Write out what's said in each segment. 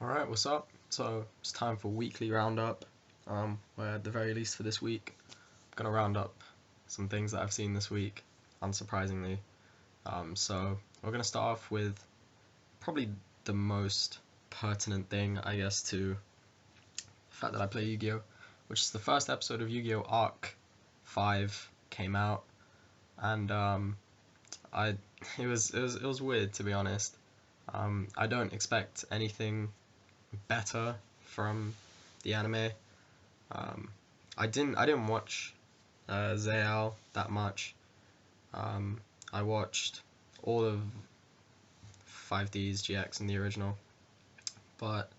Alright, what's up? So it's time for weekly roundup. Where at the very least for this week, I'm gonna round up some things that I've seen this week, unsurprisingly. So we're gonna start off with probably the most pertinent thing, I guess, to the fact that I play Yu-Gi-Oh, which is the first episode of Yu-Gi-Oh Arc 5 came out, and I it was weird, to be honest. I don't expect anything better from the anime. Um, I didn't watch Zayal that much. Um, I watched all of 5D's GX in the original, but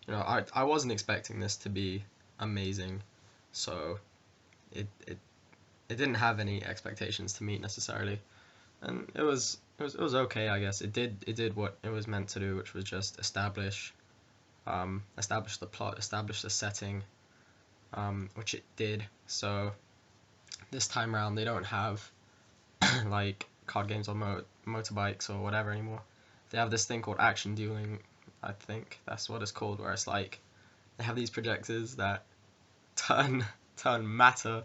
I wasn't expecting this to be amazing, so it it didn't have any expectations to meet necessarily, and it was okay, I guess. It did what it was meant to do, which was just establish the plot, establish the setting, which it did. So this time around, they don't have like card games on motorbikes or whatever anymore. They have this thing called action dueling. I think that's what it's called, where it's like they have these projectors that turn turn matter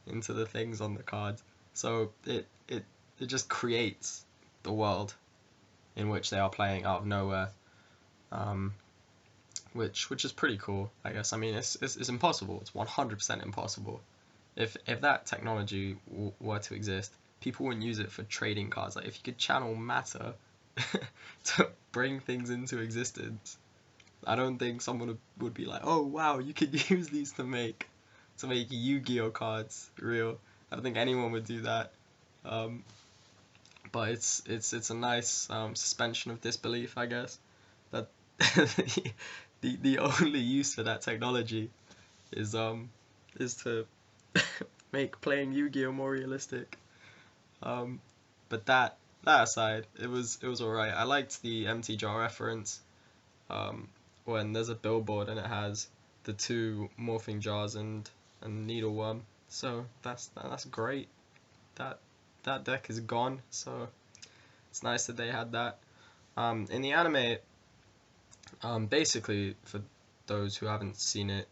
into the things on the cards. So it just creates the world in which they are playing out of nowhere. Um, which is pretty cool, I guess. I mean, it's impossible. It's 100% impossible. If that technology were to exist, people wouldn't use it for trading cards. Like if you could channel matter to bring things into existence, I don't think someone would be like, oh wow, you could use these to make Yu-Gi-Oh cards real. I don't think anyone would do that. Um, but it's a nice suspension of disbelief, I guess, that the only use for that technology is is to make playing Yu-Gi-Oh more realistic. Um, but that aside, it was alright. I liked the empty jar reference. When there's a billboard and it has the two morphing jars and needleworm. So that's great. That that deck is gone. So it's nice that they had that. In the anime, basically for those who haven't seen it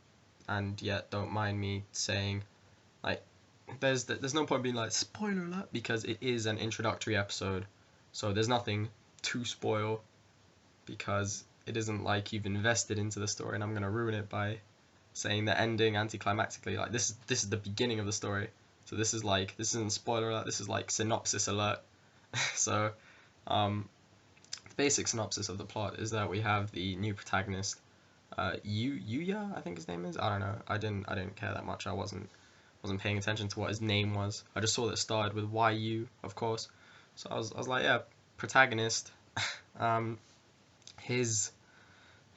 and yet don't mind me saying, like, there's no point being like spoiler alert, because it is an introductory episode, so there's nothing to spoil, because it isn't like you've invested into the story and I'm gonna ruin it by saying the ending anticlimactically. Like this is the beginning of the story, so this isn't spoiler alert. This is like synopsis alert. So um, the basic synopsis of the plot is that we have the new protagonist, Yuya, I think his name is. I don't know. I didn't care that much. I wasn't paying attention to what his name was. I just saw that it started with YU, of course. So I was like, yeah, protagonist. Um, his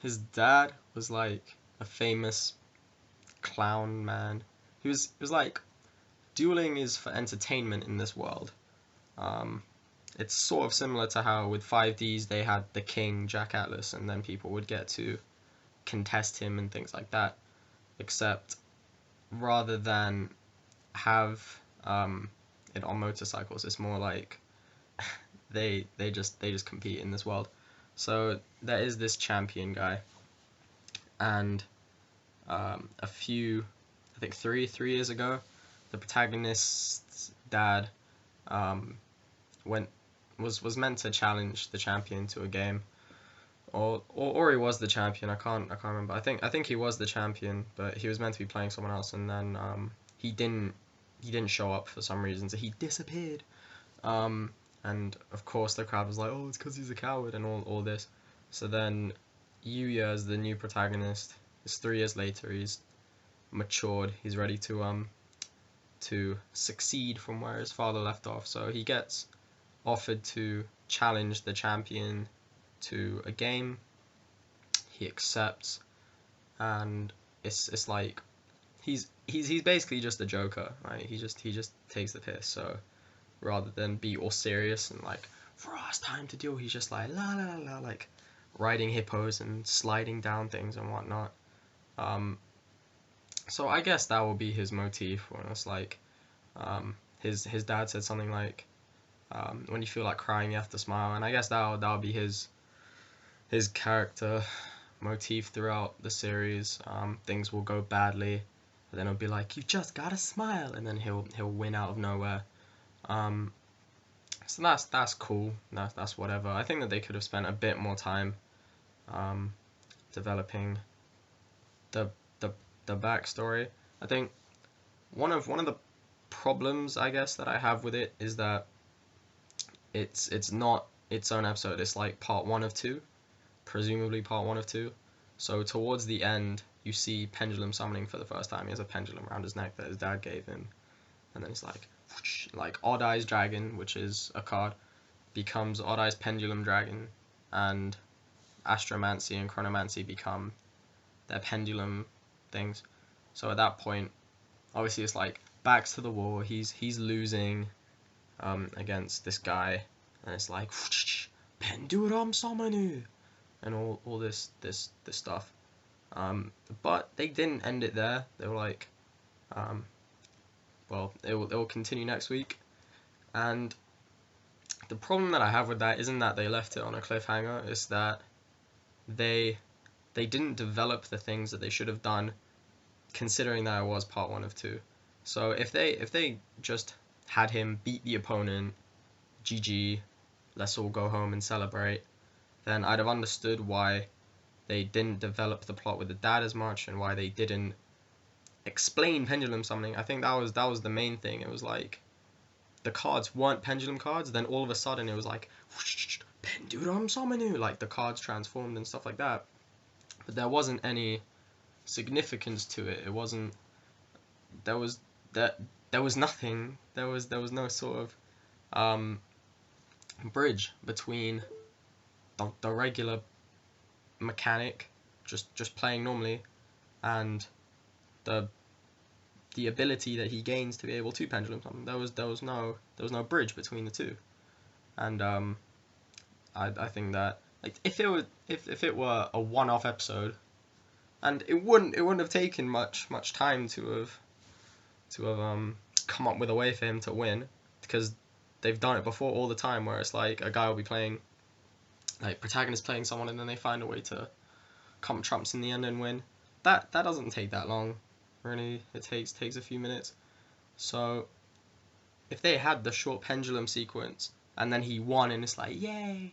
his dad was like a famous clown man. He was like, dueling is for entertainment in this world. Um, it's sort of similar to how with 5Ds they had the king Jack Atlas, and then people would get to contest him and things like that. Except rather than have it on motorcycles, it's more like they just compete in this world. So there is this champion guy, and a few, I think three years ago, the protagonist's dad um, went was meant to challenge the champion to a game, or he was the champion. I can't remember. I think he was the champion, but he was meant to be playing someone else, and then he didn't show up for some reason, so he disappeared. And of course the crowd was like, oh, it's because he's a coward and all this. So then Yuya is the new protagonist. It's 3 years later. He's matured. He's ready to succeed from where his father left off. So he gets offered to challenge the champion to a game. He accepts, and it's like he's basically just a joker, right? He just takes the piss. So rather than be all serious and like, for us time to deal, he's just like la la la, like riding hippos and sliding down things and whatnot. Um, so I guess that will be his motif when it's like, his dad said something like, when you feel like crying, you have to smile, and I guess that'll be his character motif throughout the series. Things will go badly, but then it'll be like, you just gotta smile, and then he'll win out of nowhere. Um, so that's cool. That's whatever. I think that they could have spent a bit more time developing the the the backstory. I think one of the problems, I guess, that I have with it is that it's not its own episode. It's like part one of two, presumably part one of two. So towards the end, you see Pendulum summoning for the first time. He has a pendulum around his neck that his dad gave him, and then it's like Odd Eyes Dragon, which is a card, becomes Odd Eyes Pendulum Dragon, and Astromancy and Chronomancy become their pendulum things. So at that point, obviously it's like backs to the wall. He's losing against this guy, and it's like Pendulum Summonu and all this stuff. But they didn't end it there. They were like, well, it will continue next week. And the problem that I have with that isn't that they left it on a cliffhanger. It's that they didn't develop the things that they should have done, considering that it was part one of two. So if they just had him beat the opponent, GG, let's all go home and celebrate, then I'd have understood why they didn't develop the plot with the dad as much, and why they didn't explain pendulum summoning. I think that was the main thing. It was like the cards weren't pendulum cards, then all of a sudden it was like Pendulum Summonu, like the cards transformed and stuff like that. But there wasn't any significance to it. It wasn't. There was nothing. There was no sort of bridge between the regular mechanic, just playing normally, and the ability that he gains to be able to pendulum summon. There was no bridge between the two. And I think that, like, if it were a one-off episode, and it wouldn't have taken much time to have come up with a way for him to win, because they've done it before all the time, where it's like a guy will be playing, like, protagonist playing someone, and then they find a way to come trumps in the end and win. That doesn't take that long, really. It takes a few minutes. So if they had the short pendulum sequence and then he won, and it's like, yay,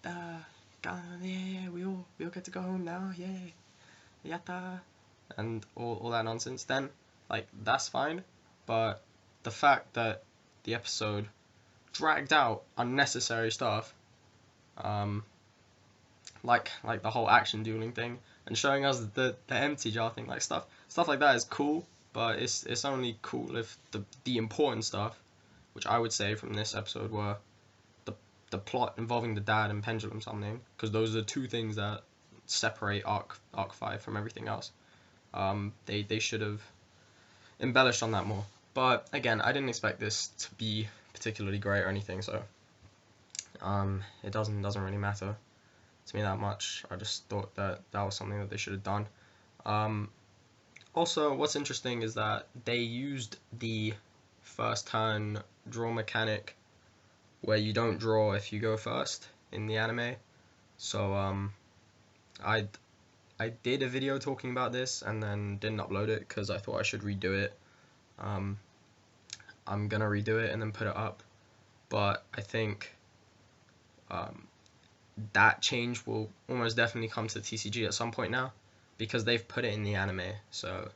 yeah, we all get to go home now, yay, yatta, and all that nonsense, then, like, that's fine. But the fact that the episode dragged out unnecessary stuff, like the whole action dueling thing, and showing us the empty jar thing, like stuff like that is cool, but it's only cool if the important stuff, which I would say from this episode, were the plot involving the dad and pendulum summoning, because those are the two things that separate arc 5 from everything else. They should have embellished on that more. But again, I didn't expect this to be particularly great or anything, so it doesn't really matter to me that much. I just thought that was something that they should have done. Also, what's interesting is that they used the first turn draw mechanic, where you don't draw if you go first in the anime. So I did a video talking about this and then didn't upload it because I thought I should redo it. I'm gonna redo it and then put it up, but I think that change will almost definitely come to the TCG at some point now, because they've put it in the anime. So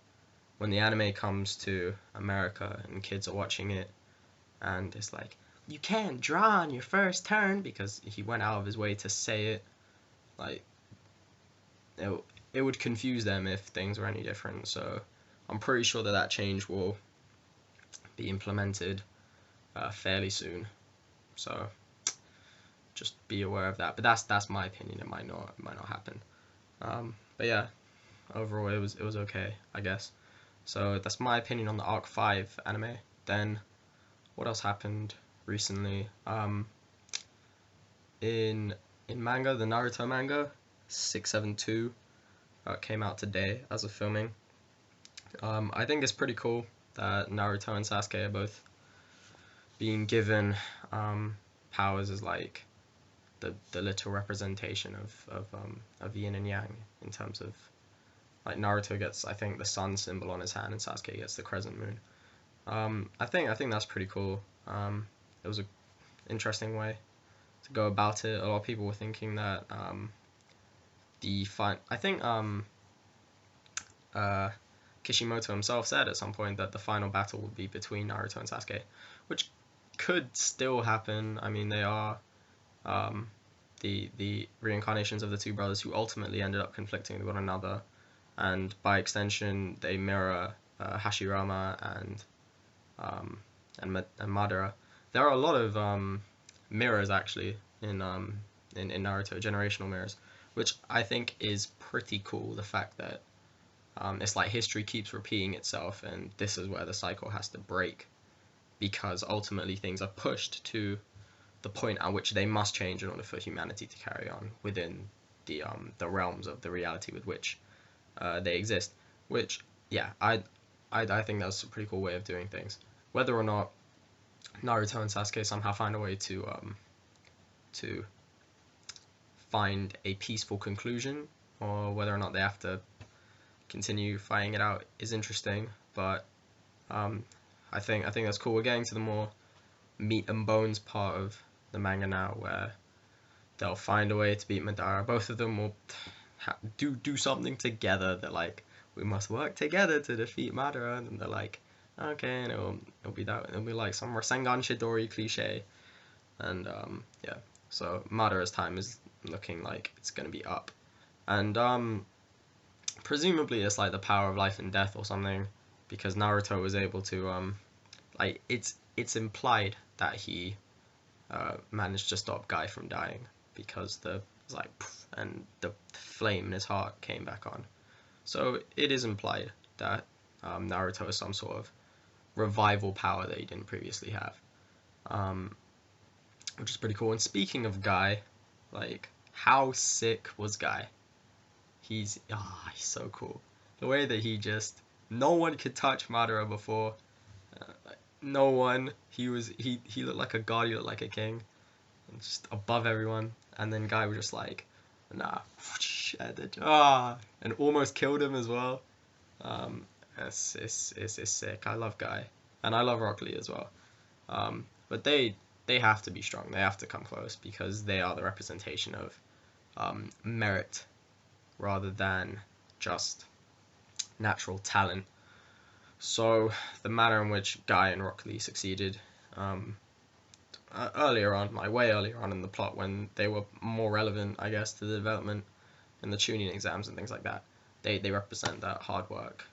when the anime comes to America and kids are watching it, and it's like, you can't draw on your first turn, because he went out of his way to say it, like, it would confuse them if things were any different. So I'm pretty sure that change will be implemented fairly soon. So just be aware of that. But that's my opinion. It might not happen. But yeah, overall it was okay, I guess. So that's my opinion on the Arc 5 anime. Then what else happened recently? In manga, the Naruto manga 672 came out today as of filming. I think it's pretty cool that Naruto and Sasuke are both being given powers as, like, the literal representation of yin and yang in terms of, like, Naruto gets, I think, the sun symbol on his hand, and Sasuke gets the crescent moon. I think that's pretty cool. It was a interesting way to go about it. A lot of people were thinking that I think Kishimoto himself said at some point that the final battle would be between Naruto and Sasuke, which could still happen. I mean, they are the reincarnations of the two brothers who ultimately ended up conflicting with one another, and by extension, they mirror Hashirama and Madara. There are a lot of mirrors actually in Naruto, generational mirrors, which I think is pretty cool. The fact that it's like history keeps repeating itself, and this is where the cycle has to break, because ultimately things are pushed to the point at which they must change in order for humanity to carry on within the realms of the reality with which they exist. Which, yeah, I think that's a pretty cool way of doing things. Whether or not Naruto and Sasuke somehow find a way to find a peaceful conclusion, or whether or not they have to continue fighting it out, is interesting. But I think that's cool. We're getting to the more meat and bones part of the manga now, where they'll find a way to beat Madara. Both of them will do something together. They're like, we must work together to defeat Madara, and they're like, okay, and it'll be that. It'll be like some Rasengan Chidori cliche, and yeah. So Madara's time is looking like it's gonna be up, and presumably it's like the power of life and death or something, because Naruto was able to like, it's implied that he managed to stop Guy from dying, because and the flame in his heart came back on. So it is implied that Naruto has some sort of revival power that he didn't previously have, which is pretty cool. And speaking of Guy, like, how sick was Guy? He's so cool. The way that no one could touch Madara before. No one. He looked like a god. He looked like a king, and just above everyone. And then Guy was just like, nah, and almost killed him as well. It's sick. I love Guy, and I love Rock Lee as well. But they have to be strong. They have to come close, because they are the representation of merit rather than just natural talent. So the manner in which Guy and Rock Lee succeeded earlier on, like way earlier on in the plot, when they were more relevant, I guess, to the development and the tuning exams and things like that, they represent that hard work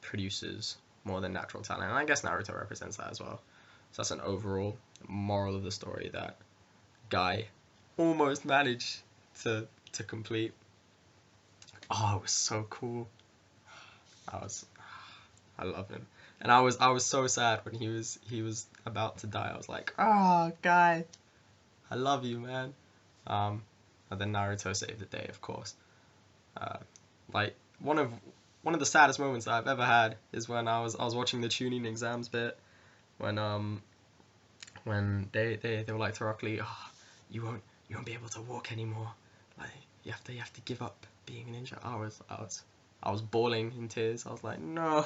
produces more than natural talent. And I guess Naruto represents that as well. So that's an overall moral of the story that Guy almost managed to complete. Oh, it was so cool. I love him. And I was so sad when he was about to die. I was like, Guy, I love you, man. And then Naruto saved the day, of course. Like, one of the saddest moments that I've ever had is when I was watching the tuning exams bit, when they were like to Rock Lee, you won't be able to walk anymore. Like, you have to give up being a ninja. I was bawling in tears. I was like, no,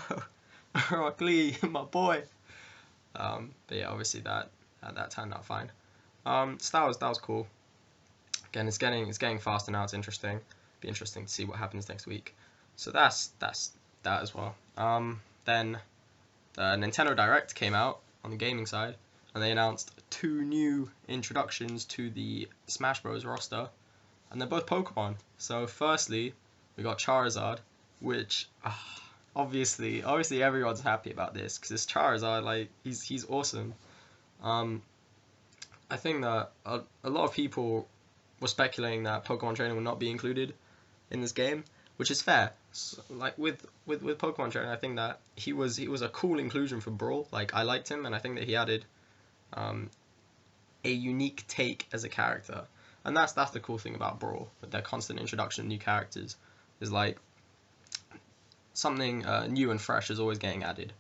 Rock Lee, my boy. But yeah, obviously that turned out fine. So that was cool. Again, it's getting faster now. It's interesting. Be interesting to see what happens next week. So that's that as well. Then the Nintendo Direct came out on the gaming side, and they announced 2 new introductions to the Smash Bros. Roster, and they're both Pokemon. So firstly, we got Charizard, which obviously everyone's happy about this, because it's Charizard. Like, he's awesome. I think that a lot of people were speculating that Pokemon Trainer would not be included in this game, which is fair. So, like, with Pokemon Trainer, I think that he was a cool inclusion for Brawl. Like, I liked him, and I think that he added a unique take as a character. And that's the cool thing about Brawl, with their constant introduction of new characters, is like, something new and fresh is always getting added,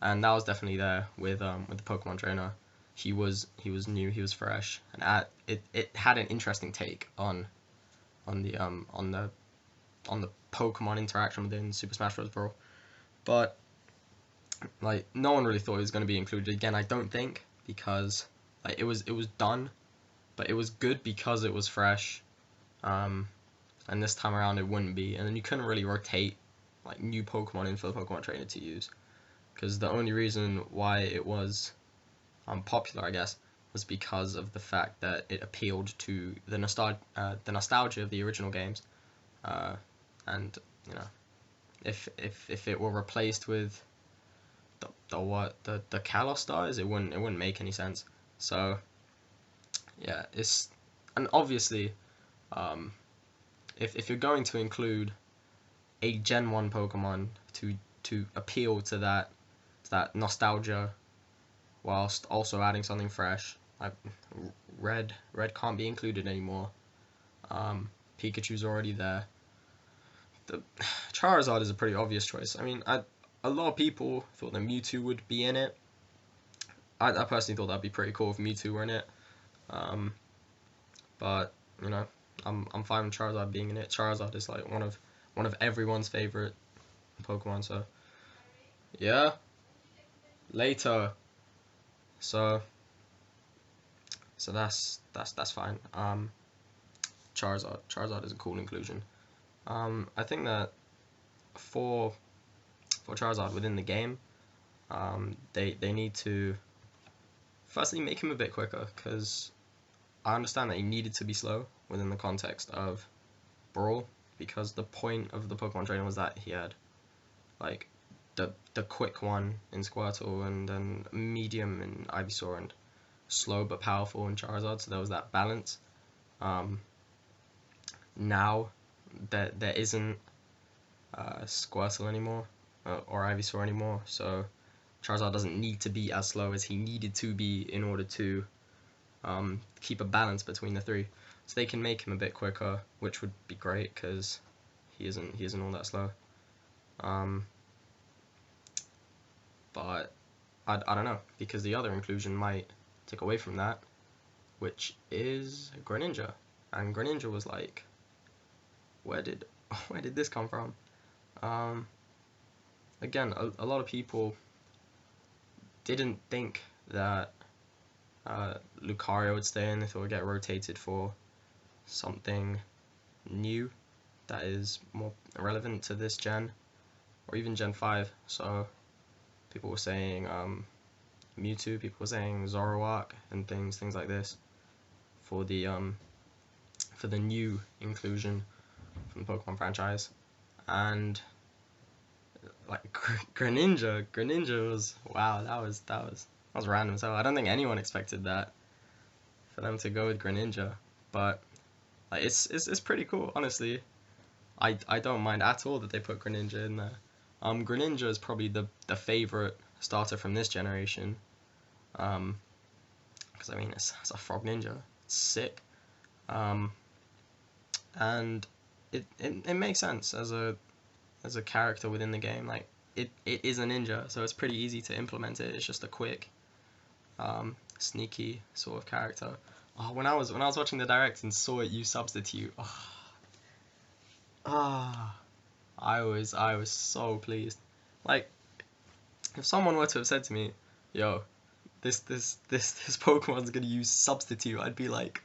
and that was definitely there with the Pokemon Trainer. he was new, he was fresh, and it had an interesting take on the on the Pokemon interaction within Super Smash Bros. Brawl. But like no one really thought it was going to be included again. I don't think, because like it was done, but it was good because it was fresh. And this time around it wouldn't be, and then you couldn't really rotate like new Pokemon in for the Pokemon trainer to use, because the only reason why it was popular, I guess, was because of the fact that it appealed to the nostalgia of the original games, and you know, if it were replaced with the Kalos stars, it wouldn't make any sense. So yeah, and obviously, if you're going to include a Gen 1 Pokemon to appeal to that nostalgia, whilst also adding something fresh, like Red can't be included anymore. Pikachu's already there. The Charizard is a pretty obvious choice. I mean, a lot of people thought that Mewtwo would be in it. I personally thought that'd be pretty cool if Mewtwo were in it. But you know, I'm fine with Charizard being in it. Charizard is like one of everyone's favorite Pokemon. So yeah, later. So that's fine. Charizard is a cool inclusion. I think that for Charizard within the game, they need to firstly make him a bit quicker, because I understand that he needed to be slow within the context of Brawl, because the point of the Pokemon trainer was that he had like the quick one in Squirtle, and then medium in Ivysaur, and slow but powerful in Charizard, so there was that balance. Now that there isn't Squirtle anymore, or Ivysaur anymore, so Charizard doesn't need to be as slow as he needed to be in order to keep a balance between the three. So they can make him a bit quicker, which would be great, because he isn't all that slow. But I don't know, because the other inclusion might take away from that, which is Greninja. And Greninja was like, where did this come from? Again, a lot of people didn't think that Lucario would stay in. They thought it would get rotated for something new that is more relevant to this gen, or even Gen 5. So people were saying Mewtwo, people were saying Zoroark, and things like this for the new inclusion from the Pokemon franchise. And like Greninja was, wow, that was random. So I don't think anyone expected that, for them to go with Greninja, but like it's pretty cool, honestly. I don't mind at all that they put Greninja in there. Greninja is probably the favorite starter from this generation, because I mean it's a frog ninja, it's sick, and it makes sense as a character within the game. Like it is a ninja, so it's pretty easy to implement it. It's just a quick, sneaky sort of character. Oh, when I was watching the direct and saw it use substitute, I was so pleased. Like, if someone were to have said to me, "Yo, this Pokemon's gonna use substitute," I'd be like,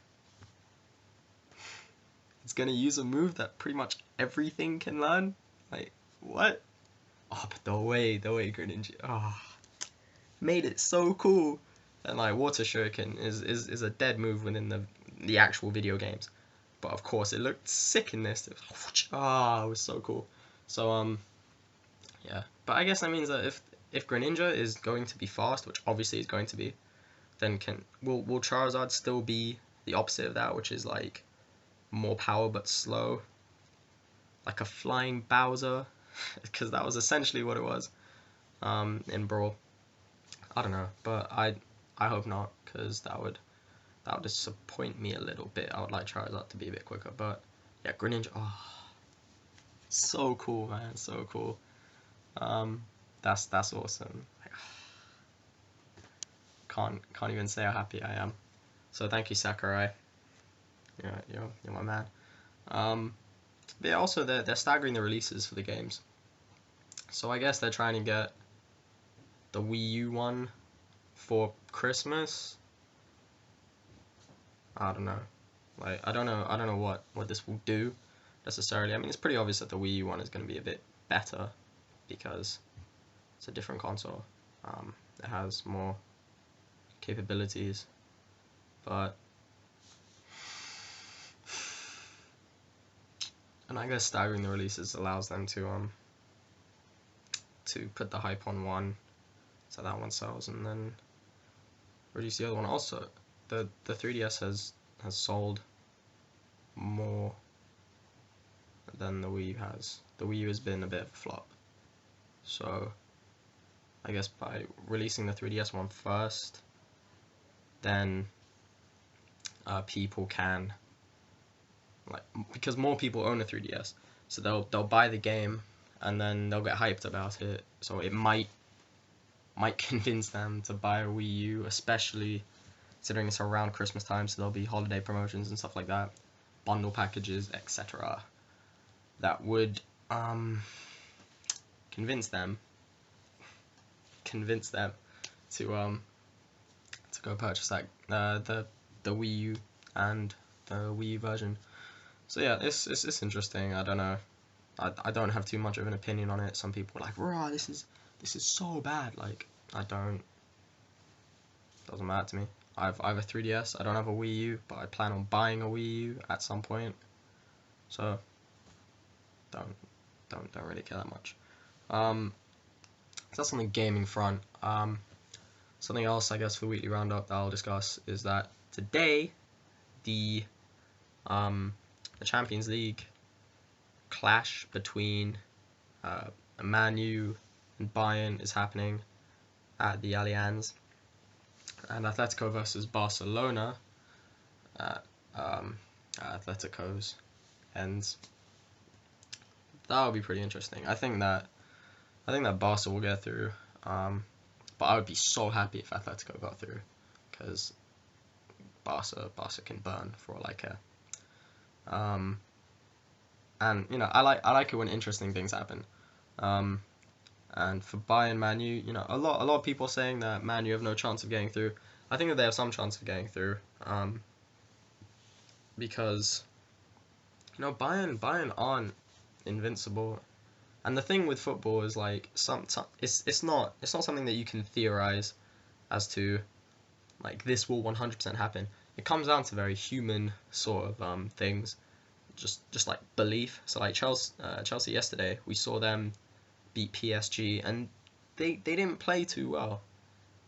it's gonna use a move that pretty much everything can learn. Like, what? Oh, but the way Greninja, made it so cool. And like Water Shuriken is a dead move within the actual video games, but of course it looked sick in this. It was so cool. So yeah, but I guess that means that if Greninja is going to be fast, which obviously is going to be, then will Charizard still be the opposite of that, which is like more power but slow, like a flying Bowser, because that was essentially what it was in Brawl. I don't know, but I hope not, because that would disappoint me a little bit. I would like Charizard to be a bit quicker, but yeah, Greninja, so cool, man, so cool. That's awesome. can't even say how happy I am. So thank you, Sakurai. You're my man. But yeah, also they're staggering the releases for the games. So I guess they're trying to get the Wii U one for Christmas. I don't know. Like I don't know what this will do necessarily. I mean, it's pretty obvious that the Wii U one is going to be a bit better because it's a different console. It has more capabilities, but and I guess staggering the releases allows them to put the hype on one, so that one sells, and then reduce the other one. Also, the 3DS has sold more than the Wii U has. The Wii U has been a bit of a flop, so I guess by releasing the 3DS one first, then people can, like, because more people own a 3DS, so they'll buy the game and then they'll get hyped about it. So it might convince them to buy a Wii U, especially considering it's around Christmas time, so there'll be holiday promotions and stuff like that, bundle packages, etc. That would convince them to go purchase that the Wii U and the Wii U version. So yeah, it's interesting. I don't know. I don't have too much of an opinion on it. Some people are like, "Rah, this is so bad." Like, I don't. Doesn't matter to me. I have a 3DS. I don't have a Wii U, but I plan on buying a Wii U at some point. So don't really care that much. So that's on the gaming front. Something else, I guess, for weekly roundup that I'll discuss is that today the Champions League clash between Man U and Bayern is happening at the Allianz, and Atletico versus Barcelona at Atletico's ends. That'll be pretty interesting. I think that Barca will get through, but I would be so happy if Atletico got through, because Barca can burn for all I care. And I like it when interesting things happen. And for Bayern Man U, a lot of people saying that Man U have no chance of getting through. I think that they have some chance of getting through, because Bayern aren't invincible. And the thing with football is, like, it's not something that you can theorize as to, like, this will 100% happen. It comes down to very human sort of things, just like belief. So like Chelsea yesterday, we saw them beat PSG, and they didn't play too well.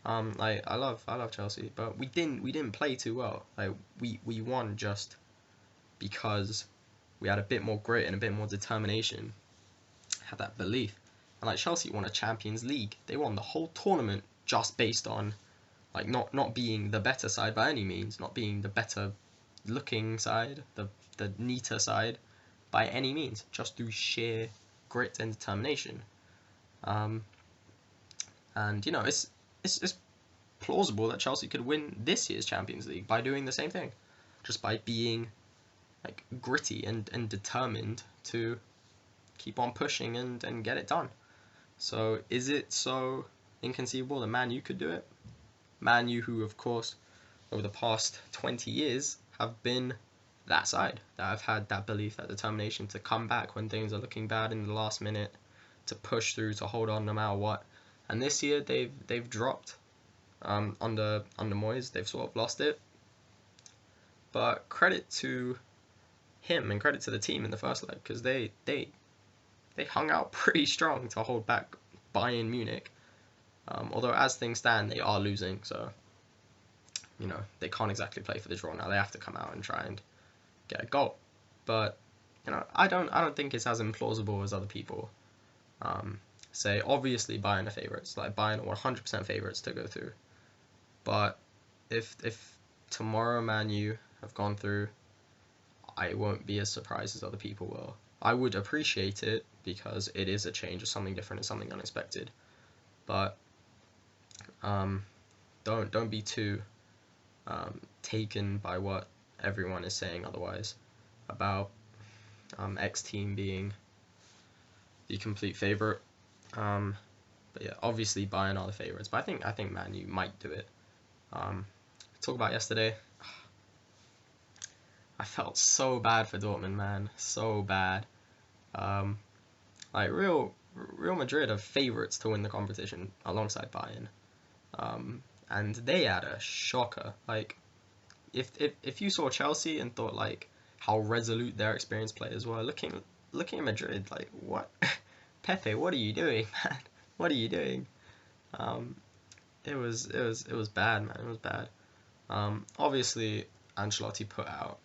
Like I love Chelsea, but we didn't play too well. Like we won just because we had a bit more grit and a bit more determination, had that belief. And like Chelsea won a Champions League. They won the whole tournament just based on, like, not being the better side by any means, not being the better looking side, the neater side by any means, just through sheer grit and determination. And it's plausible that Chelsea could win this year's Champions League by doing the same thing, just by being, like, gritty and determined to keep on pushing and get it done. So is it so inconceivable that Man U could do it? Man U, who of course over the past 20 years have been that side, that have had that belief, that determination to come back when things are looking bad in the last minute, to push through, to hold on no matter what. And this year they've dropped under Moyes. They've sort of lost it. But credit to him and credit to the team in the first leg, because they hung out pretty strong to hold back Bayern Munich. Although as things stand, they are losing, so they can't exactly play for the draw now. They have to come out and try and get a goal. But I don't think it's as implausible as other people say. Obviously, Bayern are favourites. Like, Bayern are 100% favourites to go through. But if tomorrow Man U have gone through, I won't be as surprised as other people will. I would appreciate it because it is a change of something different and something unexpected. But don't don't be too taken by what everyone is saying otherwise about X team being the complete favorite. But yeah, obviously Bayern are the favorites, but I think Man U might do it. Talk about yesterday. I felt so bad for Dortmund, man, so bad. Like Real Madrid are favorites to win the competition alongside Bayern. And they had a shocker. Like if you saw Chelsea and thought like how resolute their experienced players were, looking at Madrid, like what, Pepe, what are you doing, man? What are you doing? It was bad, man. It was bad. Obviously Ancelotti put out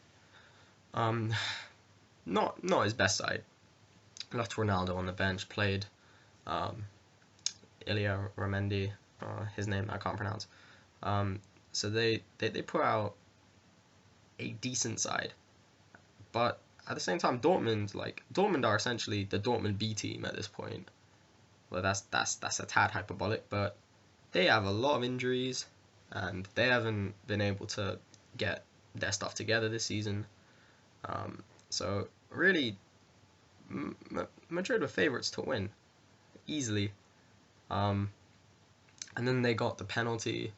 not his best side. Left Ronaldo on the bench, played Ilya Ramendi, his name I can't pronounce. So they put out a decent side, but at the same time, Dortmund are essentially the Dortmund B team at this point. Well, that's a tad hyperbolic, but they have a lot of injuries, and they haven't been able to get their stuff together this season. So really, Madrid were favourites to win easily. And then they got the penalty,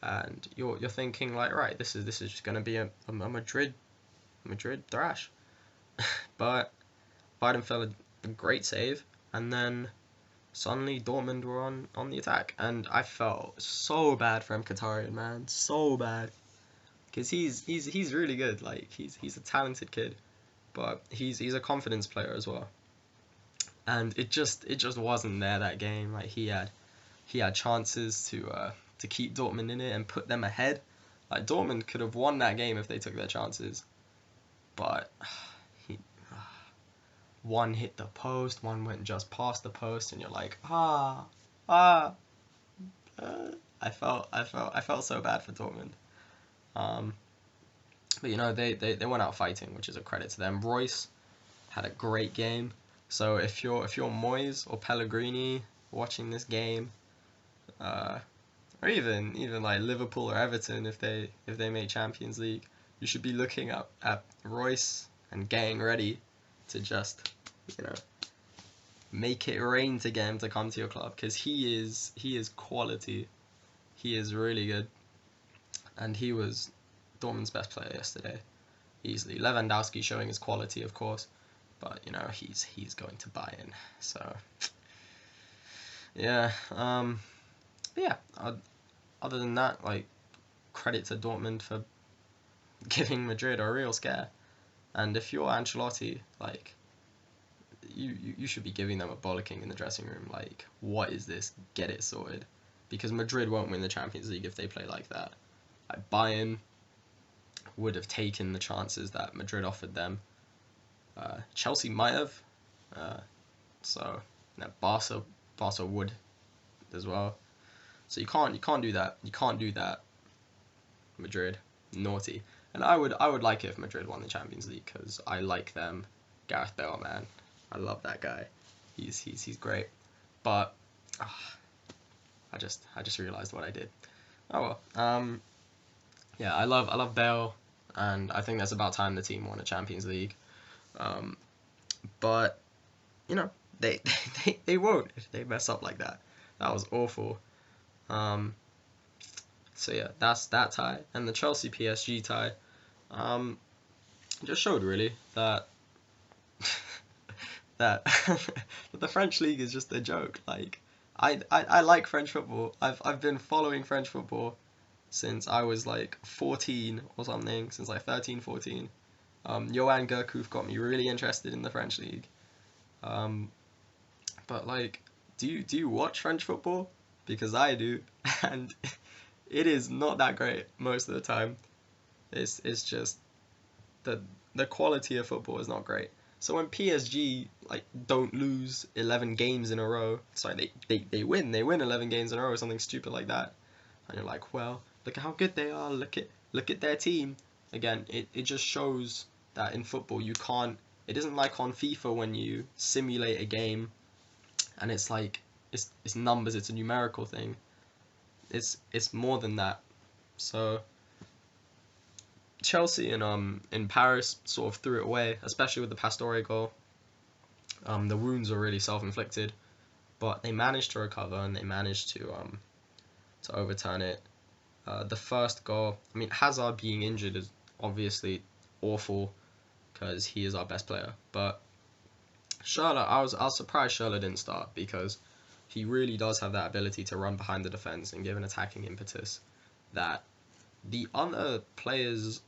and you're thinking like, right, this is just gonna be a Madrid thrash. But Weidenfeller a great save, and then suddenly Dortmund were on the attack, and I felt so bad for Mkhitaryan, man, so bad, because he's really good. Like he's a talented kid, but he's a confidence player as well, and it just wasn't there that game. Like he had chances to keep Dortmund in it and put them ahead. Like Dortmund could have won that game if they took their chances, but one hit the post, one went just past the post, and you're like, I felt so bad for Dortmund. But you know, they went out fighting, which is a credit to them. Royce had a great game. So if you're Moyes or Pellegrini watching this game, or even like Liverpool or Everton, if they make Champions League, you should be looking at Royce and getting ready to just, you know, make it rain to get him to come to your club, because he is quality. He is really good, and he was Dortmund's best player yesterday, easily. Lewandowski showing his quality, of course, but you know he's going to Bayern, so yeah. But yeah, other than that, like, credit to Dortmund for giving Madrid a real scare. And if you're Ancelotti, like, you should be giving them a bollocking in the dressing room. Like, what is this? Get it sorted. Because Madrid won't win the Champions League if they play like that. Like, Bayern would have taken the chances that Madrid offered them. Chelsea might have. So, you know, Barca would as well. So you can't do that. You can't do that, Madrid. Naughty. And I would like it if Madrid won the Champions League, because I like them. Gareth Bale, man, I love that guy. He's great. But I just realized what I did. Oh well. Yeah, I love Bale, and I think that's about time the team won a Champions League. But you know, they won't if they mess up like that. That was awful. So yeah, that's that tie, and the Chelsea PSG tie. Just showed really that that the French league is just a joke. Like I like French football. I've been following French football since I was like 14 or something, since like 13, 14. Johan Gourcuff got me really interested in the French league. But like, do you watch French football? Because I do, and it is not that great most of the time. It's just the quality of football is not great. So when PSG like don't lose 11 games in a row, sorry, they win 11 games in a row or something stupid like that, and you're like, well, look at how good they are, look at their team. Again, it just shows that in football you can't, it isn't like on FIFA when you simulate a game and it's like it's numbers, it's a numerical thing. it's more than that. So Chelsea in Paris sort of threw it away, especially with the Pastore goal. The wounds were really self-inflicted, but they managed to recover and they managed to overturn it. The first goal, I mean, Hazard being injured is obviously awful because he is our best player. But Schürrle, I was surprised Schürrle didn't start because he really does have that ability to run behind the defense and give an attacking impetus that the other players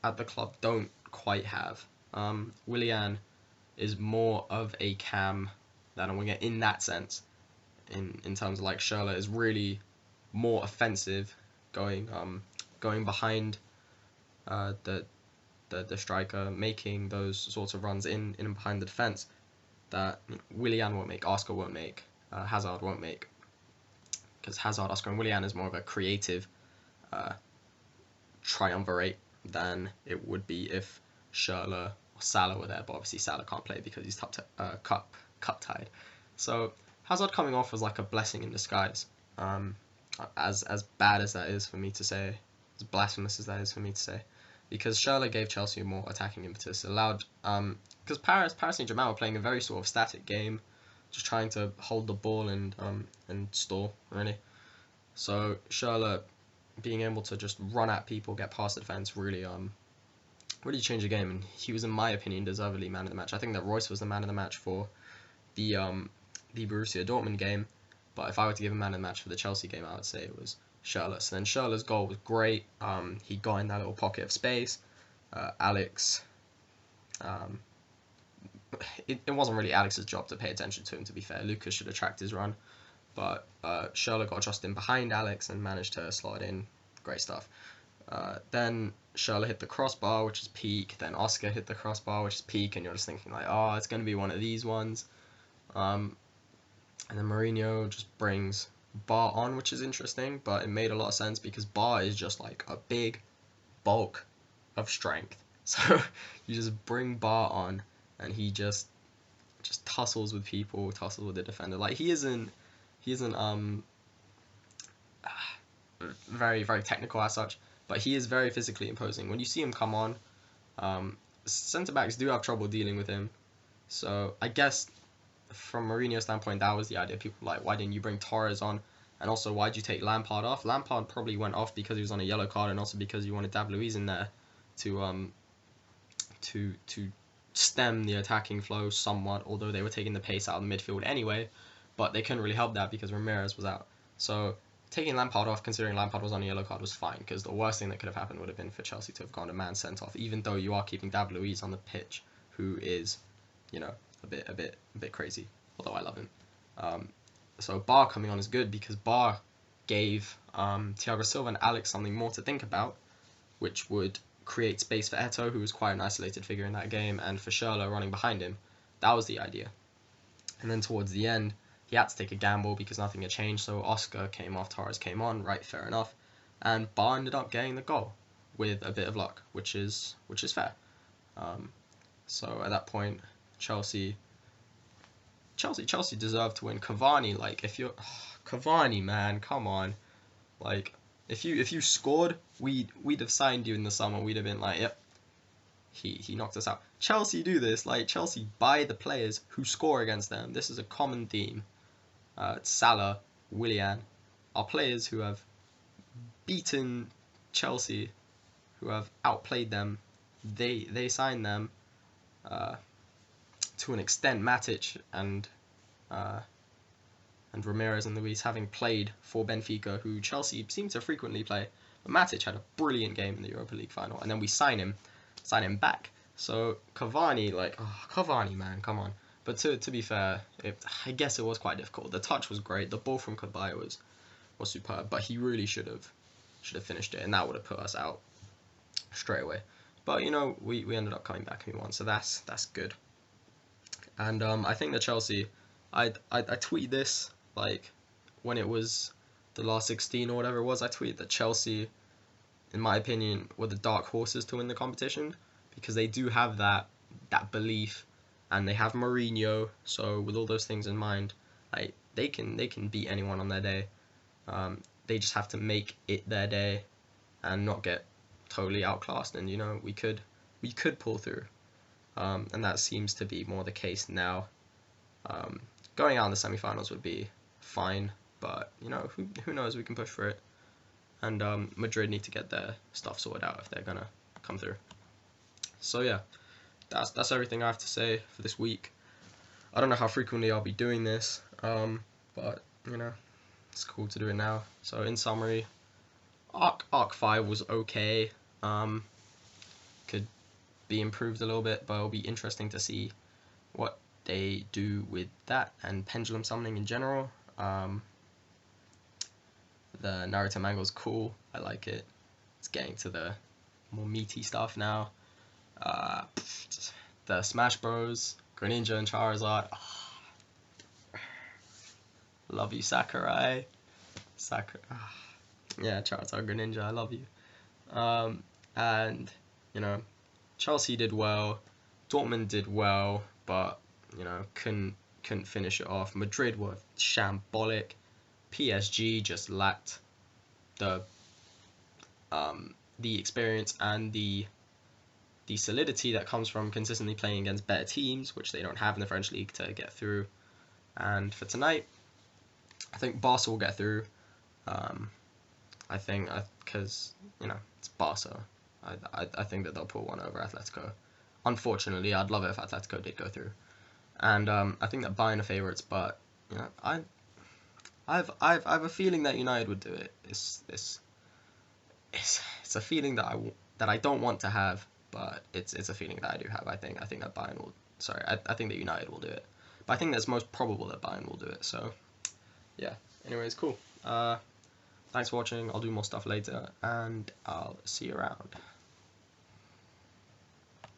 at the club don't quite have. Willian is more of a cam than a winger in that sense. In terms of like Schürrle is really more offensive, going behind the striker, making those sorts of runs in and behind the defense that Willian won't make, Oscar won't make, Hazard won't make, because Hazard, Oscar, and Willian is more of a creative triumvirate than it would be if Schürrle or Salah were there. But obviously Salah can't play because he's cup tied. So Hazard coming off was like a blessing in disguise. As bad as that is for me to say, as blasphemous as that is for me to say, because Schürrle gave Chelsea more attacking impetus, allowed because Paris Saint-Germain were playing a very sort of static game, just trying to hold the ball and stall really. So Schürrle being able to just run at people, get past the defense, really changed the game, and he was, in my opinion, deservedly man of the match. I think that Royce was the man of the match for the Borussia Dortmund game, but if I were to give a man of the match for the Chelsea game, I would say it was Schürrle. So then Schürrle's goal was great. He got in that little pocket of space. Alex, it wasn't really Alex's job to pay attention to him, to be fair. Lucas should have tracked his run, but Schürrle got just in behind Alex and managed to slot it in. Great stuff. Then Schürrle hit the crossbar, which is peak. Then Oscar hit the crossbar, which is peak, and you're just thinking like, oh, it's going to be one of these ones. And then Mourinho just brings Bar on, which is interesting, but it made a lot of sense because Bar is just like a big bulk of strength. So you just bring Bar on, and he just tussles with people, tussles with the defender. Like he isn't very, very technical as such, but he is very physically imposing. When you see him come on, centre backs do have trouble dealing with him. So I guess from Mourinho's standpoint, that was the idea. People were like, why didn't you bring Torres on? And also, why'd you take Lampard off? Lampard probably went off because he was on a yellow card, and also because you wanted David Luiz in there to stem the attacking flow somewhat, although they were taking the pace out of the midfield anyway, but they couldn't really help that because Ramirez was out. So taking Lampard off, considering Lampard was on a yellow card, was fine, because the worst thing that could have happened would have been for Chelsea to have gone a man sent off, even though you are keeping David Luiz on the pitch, who is, a bit crazy, although I love him. So Bar coming on is good because Bar gave Thiago Silva and Alex something more to think about, which would create space for Eto'o, who was quite an isolated figure in that game, and for Schürrle running behind him. That was the idea. And then towards the end, he had to take a gamble because nothing had changed, so Oscar came off, Torres came on, right, fair enough, and Bar ended up getting the goal with a bit of luck, which is fair. So at that point, Chelsea deserved to win. Cavani, like, if you're Cavani, man, come on, like, if you scored, we'd have signed you in the summer. We'd have been like, yep, he knocked us out. Chelsea do this, like, Chelsea buy the players who score against them. This is a common theme. Salah, Willian are players who have beaten Chelsea, who have outplayed them. They sign them. To an extent, Matic and Ramirez and Luiz having played for Benfica, who Chelsea seem to frequently play. But Matic had a brilliant game in the Europa League final, and then we sign him back. So Cavani, like, Cavani, man, come on. But to be fair, I guess it was quite difficult. The touch was great. The ball from Kabay was superb, but he really should have finished it, and that would have put us out straight away. But we ended up coming back and we won, so that's good. And I think that Chelsea, I tweeted this, like, when it was the last 16 or whatever it was. I tweeted that Chelsea, in my opinion, were the dark horses to win the competition, because they do have that belief, and they have Mourinho. So with all those things in mind, like, they can beat anyone on their day. they just have to make it their day and not get totally outclassed. And you know, we could pull through, and that seems to be more the case now. Going out in the semi-finals would be fine, but you know, who knows? We can push for it. And Madrid need to get their stuff sorted out if they're gonna come through. So yeah, that's everything I have to say for this week. I don't know how frequently I'll be doing this, but you know, it's cool to do it now. So in summary, Arc 5 was okay. Could be improved a little bit, but it'll be interesting to see what they do with that and pendulum summoning in general. The Naruto manga is cool. I like it. It's getting to the more meaty stuff now. The Smash Bros, Greninja and Charizard. Oh, love you, Sakurai. Yeah, Charizard, Greninja, I love you. And you know, Chelsea did well, Dortmund did well, but you know, couldn't finish it off. Madrid were shambolic. PSG just lacked the experience and the solidity that comes from consistently playing against better teams, which they don't have in the French league, to get through. And for tonight, I think Barca will get through. I think because you know, it's Barca. I think that they'll pull one over Atletico. Unfortunately, I'd love it if Atletico did go through. And I think that Bayern are favourites, but you know, I've a feeling that United would do it. It's a feeling that I don't want to have, but it's a feeling that I do have. I think that Bayern will. Sorry, I think that United will do it, but I think that's most probable that Bayern will do it. So yeah. Anyways, cool. Thanks for watching. I'll do more stuff later, and I'll see you around.